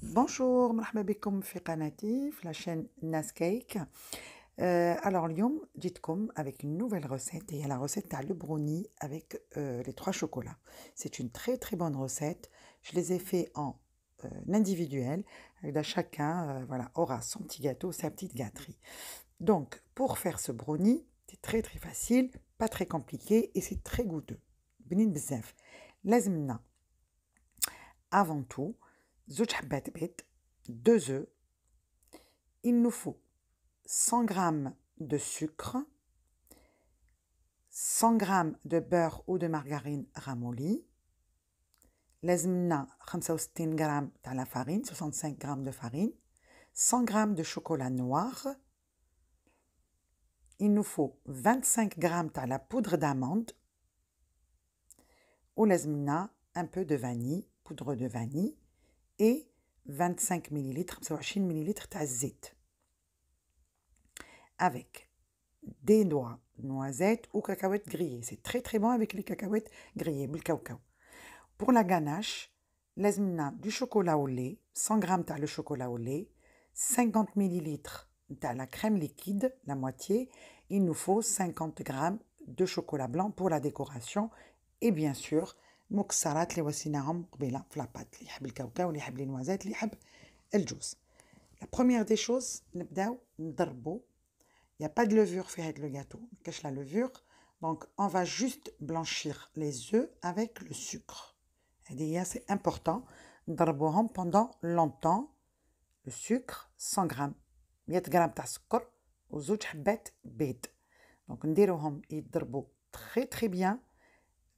Bonjour, مرحبا بكم في قناتي في la chaîne Nas Cake. Alors اليوم جيتكم avec une nouvelle recette et la recette تاع le brownie avec les 3 chocolats. C'est une très bonne recette. Je les ai fait en individuel. Chacun voilà, aura son petit gâteau, sa petite gâterie. Donc pour faire ce brownie, c'est très facile, pas très compliqué et c'est très goûteux. بنين بزاف. لازمنا avant tout زوج حبات بيض 2 œufs. Il nous faut 100 g de sucre, 100 g de beurre ou de margarine ramolli. لازمنا 65 g تاع la farine, 65 g de farine, 100 g de chocolat noir. Il nous faut 25 g تاع la poudre d'amande. ولازمنا un peu de vanille, poudre de vanille et 25 ml, 25 ml تاع الزيت. Avec des noix, noisettes ou cacahuètes grillées. C'est très bon avec les cacahuètes grillées, بالكاوكاو. Pour la ganache, لازمنا du chocolat au lait, 100 g تاع le chocolat au lait, 50 ml تاع la crème liquide, la moitié. Il nous faut 50 g de chocolat blanc pour la décoration. Et bien sûr, مكسرات اللي وصيناهم قبيله في لاباط اللي يحب الكاوكاو اللي يحب لي نوازات اللي يحب الجوز. La première des choses, نبداو نضربوا. Il n'y a pas de levure fait le gâteau, cache la levure. Donc, on va juste blanchir les œufs avec le sucre. Et c'est important. نضربوهم pendant longtemps. Le sucre, 100 g. 100 g تاع السكر وزوج حبات بيض. Donc, نديروهم يضربوا très bien.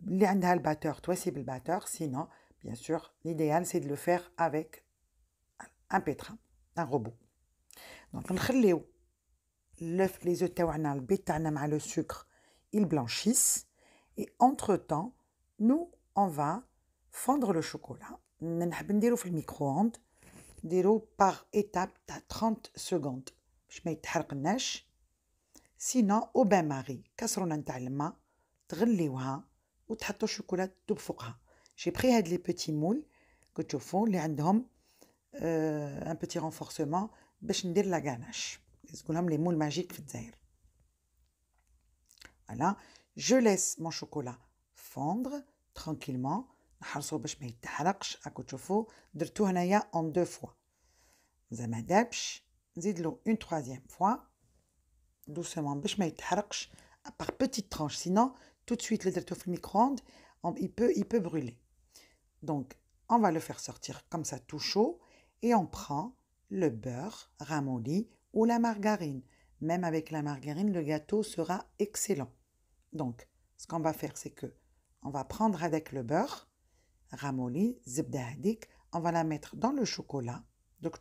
اللي عندها الباتور تواسي بالباتور. Sinon, bien sûr, l'idéal c'est de le faire avec un pétrin, un robot. Donc, نخليو les œufs تاعنا البيض تاعنا مع le sucre ils blanchissent et entre temps nous on va fondre le chocolat. نحب نديرو في الميكرو-ondes نديرو par étape تاع 30 secondes باش ما يتحرقناش. sinon au bain marie كاسرونه نتاع الماء تغليوها وتحطوا الشوكولا تذوب فوقها. j'ai pris هاد لي بيتي مول كتشوفوا اللي عندهم un petit renforcement باش ندير لا غاناش. نقولهم les moules magiques في الجزائر. Voilà, je laisse mon chocolat fondre tranquillement. نحرصوا باش ما يتحرقش. راكم تشوفوا درتو هنايا en 2 fois. زعما دابش نزيدلو une troisième fois doucement باش ما يتحرقش par petites tranches. Sinon tout de suite اللي درتو في الميكرو-ondes il peut brûler. Donc on va le faire sortir comme ça tout chaud et on prend le beurre ramolli ou la margarine. Même avec la margarine, le gâteau sera excellent. Donc, ce qu'on va faire, c'est que on va prendre avec le beurre ramolli, zebda hadik, on va la mettre dans le chocolat. Donc,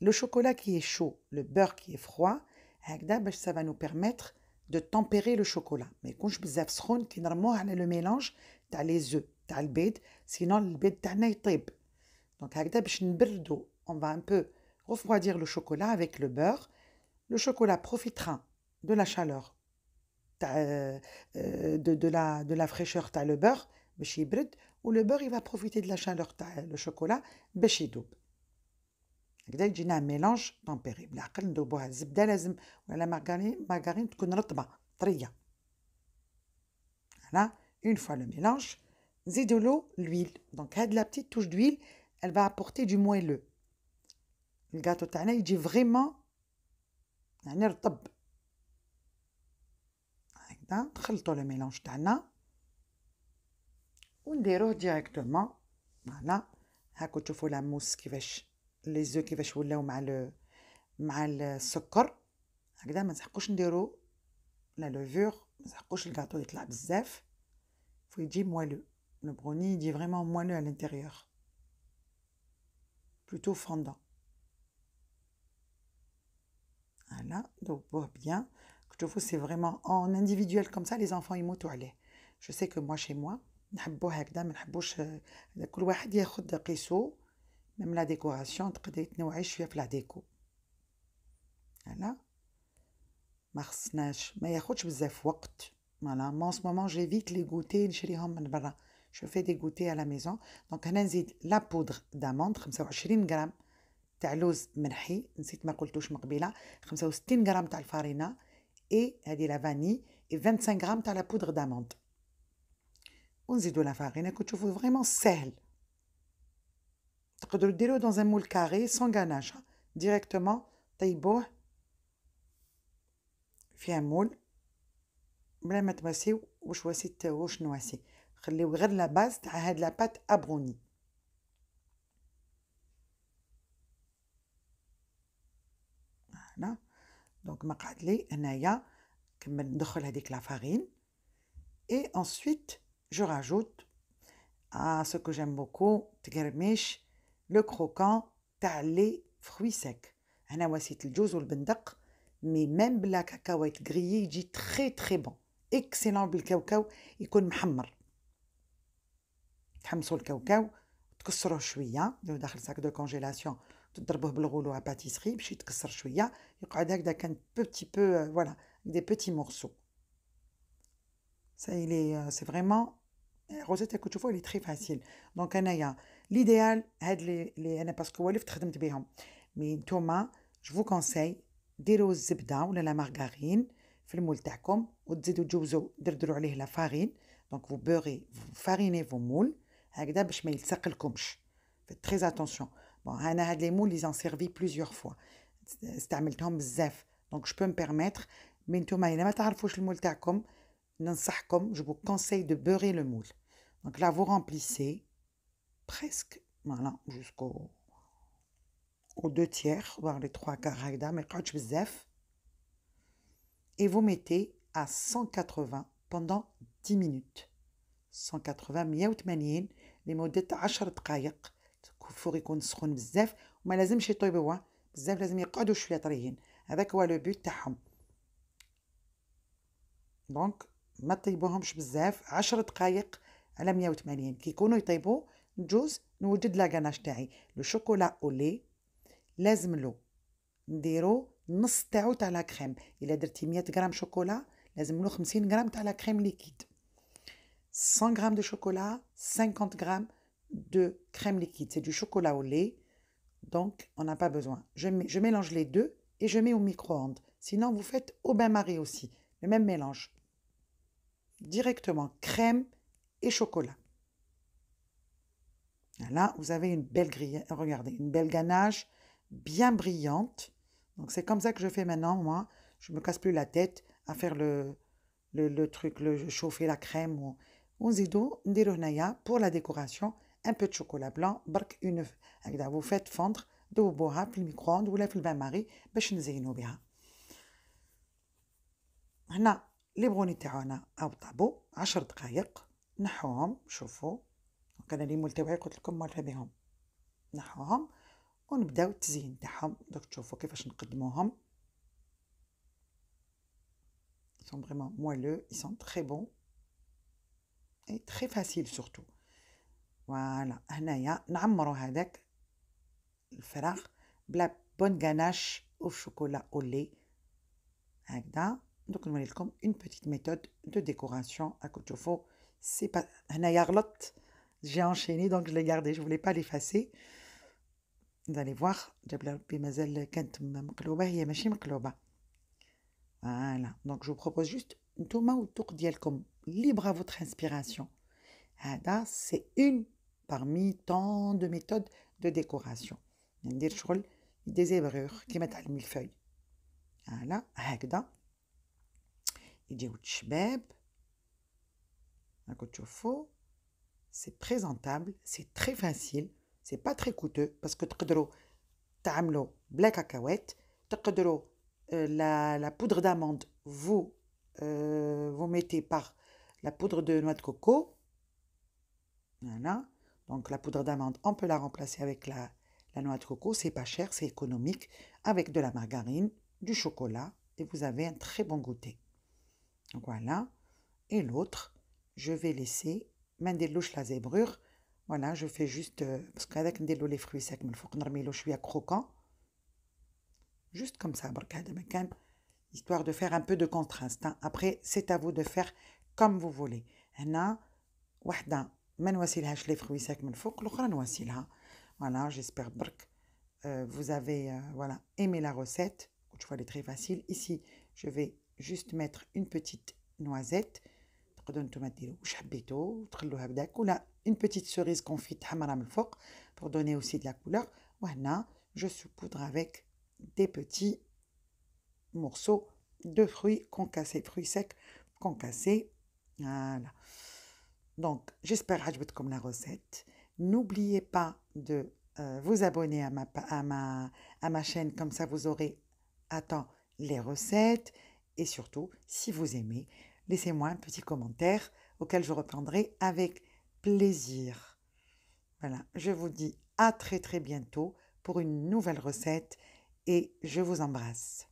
le chocolat qui est chaud, le beurre qui est froid, ça va nous permettre de tempérer le chocolat. Mais quand je بزاف سخون كي نرموه على le mélange تاع les œufs تاع البيض, sinon البيض تاعنا يطيب. Donc, هكذا باش نبردو, on va un peu refroidir le chocolat avec le beurre. Le chocolat profitera de la chaleur, de la fraîcheur تاع le beurre باش يبرد, ou le beurre il va profiter de la chaleur تاع le chocolat باش يذوب. هكذا يجينا ميلانج طامبيري. بالعقل ندوبوها الزبده لازم ولا مارغرين تكون رطبه طريه. Voilà, une fois le mélange, نزيدولو l'huile. Donc هاد la petite touche d'huile, elle va apporter du moelleux. Le gâteau تاعنا يجي vraiment يعني رطب. هكذا نخلطوا لو ميلانج تاعنا ونديروه ديريكتومون. فوالا هاكو تشوفوا لا موس كيفاش لي زو كيفاش ولاو مع السكر. هكذا ما نسحقوش نديرو لا لوفور, ما نسحقوش الكاطو يطلع بزاف. faut يجي موالو. Le brownie il dit vraiment moelleux à l'intérieur, plutôt fondant. Voilà, ذوبوه bien. C'est vraiment en individuel comme ça les enfants يموتوا عليه. Je sais que moi chez moi نحبوه هكذا, ما نحبوش كل واحد ياخذ قيسو. même la décoration تقدري تنوعي شويه في لا ديكو. voilà ما خصناش ما ياخذش بزاف وقت. voilà moi en ce moment j'évite les goûters نشريهم من برا. je fais des goûters à la maison. Donc هنا نزيد la poudre d'amande 25 غرام تاع لوز منحي نسيت ما قلتوش من قبيله 65 غرام تاع الفارينه et هذه لا فاني et 25 غرام تاع la poudre d'amande. ونزيدوا لا فارينه كنت تشوفوا فريمون سهل. تقدروا ديروه dans un moule carré sans ganache directement طيبوه في un moule بلا ما تواسيو واش نواسي خليو غير لا باز تاع هاد لا بات ابروني. هنا دونك ما قعد لي هنايا كمل ندخل هذيك لا فارين et ensuite je rajoute ce que j'aime beaucoup تقرمش le croquant تاع لي fruits secs. هنا واسيت الجوز والبندق مي ميم بلا كاكاوات غريي يجي تري تري بون اكسيلون بالكاوكاو يكون محمر. تحمصوا الكاوكاو تكسروه شويه داخل ساك دو كونجيلاسيون تضربوه بالغولو ا باتيسري باش يتكسر شويه يقعد هكذا كان بوتي بو فوالا دي بوتي مورسو. Ça il est c'est vraiment recette que tu vois elle est très facile. Donc انايا l'idéal هاد لي انا باسكو ولفت خدمت بهم مي نتوما je vous conseille ديروا الزبده ولا لا مارغارين في المول تاعكم وتزيدوا تجوزوا دردروا عليه لا فارين. دونك vous beurrez vous farinez vos moules هكذا باش ما يلصقلكمش. faites très attention. bon انا هاد لي مول لي زون سيرفي plusieurs fois استعملتهم بزاف دونك je peux me permettre. مي نتوما الا ما تعرفوش المول تاعكم ننصحكم je vous conseille de beurrer le moule. Donc là vous remplissez presque voilà jusqu'au aux 2/3 voire les 3/4 هكذا ما يقعدش بزاف et vous mettez à 180 pendant 10 minutes. 180 180 لمدة 10 دقائق. الفور يكون سخون بزاف وما لازمش يطيبوا بزاف لازم يقعدوا شويه طريين هذاك هو لو بوت تاعهم. دونك ما طيبوهمش بزاف 10 دقائق على 180 كي يكونوا يطيبوا نجوز نوجد لا غاناش تاعي لو شوكولا او لي لازم له نديرو نص تاعو تاع لا كريم. الا درتي 100 غرام شوكولا لازم له 50 غرام تاع لا كريم ليكيد. 100 غرام de chocolat 50 غرام de crème liquide. C'est du chocolat au lait donc on n'a pas besoin. Je mélange les deux et je mets au micro-ondes. Sinon vous faites au bain-marie aussi le même mélange directement crème et chocolat. Là vous avez une belle grille, regardez, une belle ganache bien brillante. Donc c'est comme ça que je fais maintenant moi. Je me casse plus la tête à faire le truc, le chauffer la crème ou ونزيدو نديرو هنايا pour la décoration un peu de chocolat blanc برك une هكذا vous faites fondre ذوبوها في الميكرووند ولا في البان ماري باش نزينو بها. هنا لي بروني تاعنا او طابو 10 دقائق نحوهم. شوفوا انا لي مول تاعي قلت لكم مالها بهم نحوهم ونبداو التزيين تاعهم. دوك تشوفوا كيفاش نقدموهم. Ils sont vraiment moelleux, ils sont très bons et très faciles surtout. Voilà, هنايا نعمرو هذاك الفراخ بلا بون غاناش au chocolat au lait هكذا. دوك نوري لكم une petite méthode de décoration à تشوفوا. c'est pas هنايا غلط j'ai enchaîné donc je l'ai gardé, je voulais pas l'effacer. vous allez voir جاب ربي مازال كانت مقلوبه هي ماشي مقلوبه. Voilà, donc je vous propose juste نتوما والذوق ديالكم libre à votre inspiration. هذا c'est une parmi tant de méthodes de décoration. ندير شغل des zébrures كيما تاع الملفوي. voilà هكذا يجيو الشباب راكم تشوفوا. c'est présentable, c'est très facile, c'est pas très coûteux parce que تقدروا تعملوا بلا كاكاوات. تقدروا la poudre d'amande vous mettez par la poudre de noix de coco. Voilà, donc la poudre d'amande on peut la remplacer avec la noix de coco, c'est pas cher, c'est économique, avec de la margarine, du chocolat et vous avez un très bon goûter. Donc voilà, et l'autre je vais laisser mandélouche la zébrure. Voilà, je fais juste parce qu'avec نديرو les fruits secs من الفوق نرميلو شويه croquant juste comme ça برك هذا مكان histoire de faire un peu de contraste. Après c'est à vous de faire comme vous voulez. هنا وحده ما نواسيلهاش لي fruits secs من فوق الأخرى نواسيلها. Voilà, j'espère برك vous avez voilà, aimé la recette. Tu vois, elle est très facile. Ici, je vais juste mettre une petite noisette. تقدروا نتوما ديروا واش حبيتوا تخلوها بداك ولا une petite cerise confite حمراء من الفوق pour donner aussi de la couleur. وهنا je saupoudre avec des petits morceaux de fruits concassés, fruits secs concassés. Voilà. Donc, j'espère عجبتكم la recette. N'oubliez pas de vous abonner à ma chaîne, comme ça vous aurez à temps les recettes. Et surtout, si vous aimez, laissez-moi un petit commentaire auquel je répondrai avec plaisir. Voilà, je vous dis à très très bientôt pour une nouvelle recette et je vous embrasse.